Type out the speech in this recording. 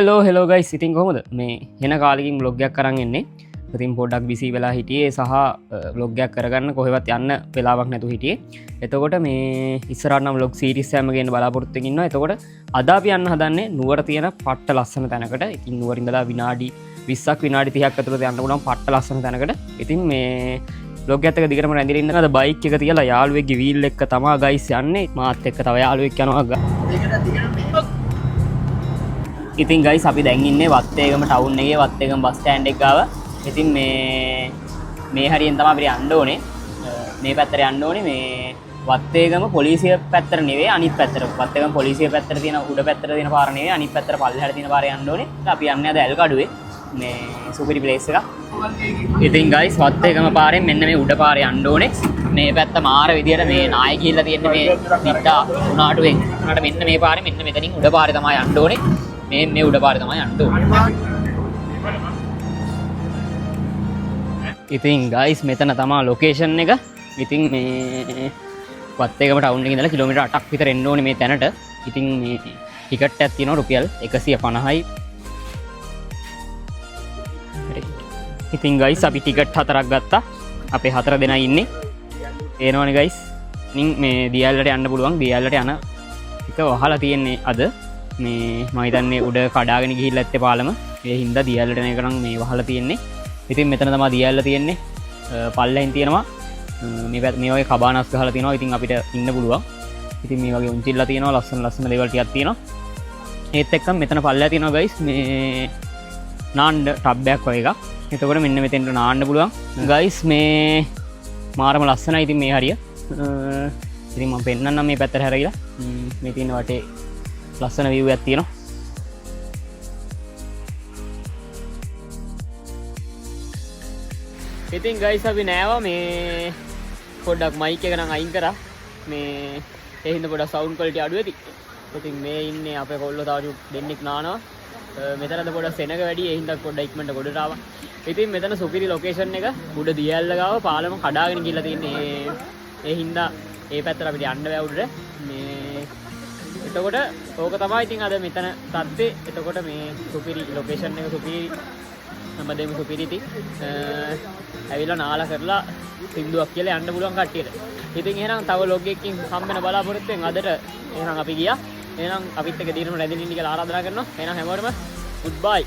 Hello guys ඉතින් කොහොමද මේ හෙන කාලකින් බ්ලොග්යක් කරන්න එන්නේ. ඉතින් පොඩ්ඩක් බිසි වෙලා හිටියේ සහ බ්ලොග්යක් කරගන්න කොහෙවත් යන්න වෙලාවක් නැතු හිටියේ. එතකොට මේ ඉස්සරහට නම් බ්ලොග් සීරීස් එකක් ගේන්න බලාපොරොත්තු වෙමින් ඉන්නවා. එතකොට අද අපි යන්න හදන්නේ නුවර තියෙන පට්ට ලස්සන තැනකට. ඉතින් නුවර ඉඳලා විනාඩි 20ක් විනාඩි 30ක් ඇතුළත යන්න පුළුවන් පට්ට ලස්සන තැනකට. ඉතින් මේ බ්ලොග් එකත් එක්ක දිගටම රැඳිලා ඉන්න. අද බයික් එක තියලා යාළුවෙක්ගේ වීල් එක තමයි ගයිස් යන්නේ. මාත් එක්ක තව යාළුවෙක් යනවා. ඉතින් ගයිස් අපි දැන් ඉන්නේ වත්තේගම ටවුන් එකේ වත්තේගම බස් ස්ටෑන්ඩ් එක ගාව. ඉතින් මේ හරියෙන් තමයි අපිට යන්න ඕනේ. මේ පැත්තට යන්න ඕනේ. මේ වත්තේගම පොලිසිය පැත්තට නෙවෙයි අනිත් පැත්තට. වත්තේගම පොලිසිය පැත්තට තියෙන උඩ පැත්තට තියෙන පාර නෙවෙයි අනිත් පැත්තට පල්ලෙහාට තියෙන පාරේ යන්න ඕනේ. අපි යන්නේ අද ඇල්කඩුවේ. මේ සුපිරි ප්ලේස් එකක්. ඉතින් ගයිස් වත්තේගම පාරෙන් මෙන්න මේ උඩ පාරේ යන්න ඕනේ. මේ පැත්ත මාර විදියට මේ නාය ගිහිල්ලා තියෙන්නේ මේ පිටා උනාටුවෙන්. උනාට මෙන්න මේ පාරේ මෙන්න මෙතනින් උඩ පාරේ තමයි යන්න ඕනේ. මේ උඩ පාරේ තමයි යන්න ඕනේ. ඉතින් ගයිස් මෙතන තමයි ලොකේෂන් එක. ඉතින් මේ වත්තේගම ටවුන් එකේ ඉඳලා කිලෝමීටර් 8ක් විතර එන්න ඕනේ මේ තැනට. ඉතින් මේ ටිකට් එකක් තියෙනවා රුපියල් 150යි. ඉතින් ගයිස් අපි ටිකට් 4ක් ගත්තා. අපේ 4 දෙනා ඉන්නේ. එනවනේ ගයිස්. ඉතින් මේ දියල්ලට යන්න පුළුවන්. දියල්ලට යන එක වහලා තියෙන්නේ අද. මේ මම හිතන්නේ උඩ කඩාගෙන ගිහිල්ලා ඇත්තේ පාලම. ඒ හින්දා දියල්ලට එන එක නම් මේ වහලා තියෙන්නේ. ඉතින් මෙතන තමයි දියල්ල තියෙන්නේ. පල්ලෙන් තියෙනවා මේ වගේ කබානස් ගහලා තියෙනවා. ඉතින් අපිට ඉන්න පුළුවන්. ඉතින් මේ වගේ උන්චිල්ලා තියෙනවා. ලස්සන ලේවල් ටිකක් තියෙනවා. ඒත් එක්කම මෙතන පල්ලෙහා තියෙනවා ගයිස් මේ නාන්න ටබ් එකක් වගේ එකක්. එතකොට මෙන්න මෙතෙන්ට නාන්න පුළුවන්. ගයිස් මේ මාරම ලස්සනයි. ඉතින් මේ හරිය. ඉතින් මම පෙන්නන්නම් මේ පැත්තට හැරගිලා. මේ තියෙන වටේ ලස්සන view එකක් තියෙනවා. ඉතින් guys අපි නෑවා මේ පොඩ්ඩක් mic එක නම් අයින් කරා. මේ ඒ හින්දා පොඩ්ඩක් sound quality අඩු වෙති. ඉතින් මේ ඉන්නේ අපේ කොල්ලෝ තාරු දෙන්නෙක් නානවා. මෙතනද පොඩ්ඩක් සෙනග වැඩි. ඒ හින්දා පොඩ්ඩක් ඉක්මනට ගොඩට ආවා. ඉතින් මෙතන සුපිරි ලොකේෂන් එක උඩ දියැල්ල ගාව පාලම කඩාගෙන ගිහලා තින්නේ. ඒ හින්දා ඒ පැත්තට අපිට යන්න බෑ උඩට. මේ එතකොට ඕක තමයි ඉතින් අද මෙතන තත්ත්වේ. එතකොට මේ සුපිරි ලොකේෂන් එක සුපිරි හැමදේම සුපිරි ඉතින් ඇවිල්ලා නාලා කරලා සින්දුවක් කියලා යන්න පුළුවන් කට්ටියට. ඉතින් එහෙනම් තව ලොග් එකකින් හම්බෙන බලාපොරොත්තු වෙන අදට එහෙනම් අපි ගියා. එහෙනම් අපිත් එක්ක දීර්ඝම රැඳෙන්න ඉන්න කියලා ආරාධනා කරනවා. එහෙනම් හැමෝටම good bye.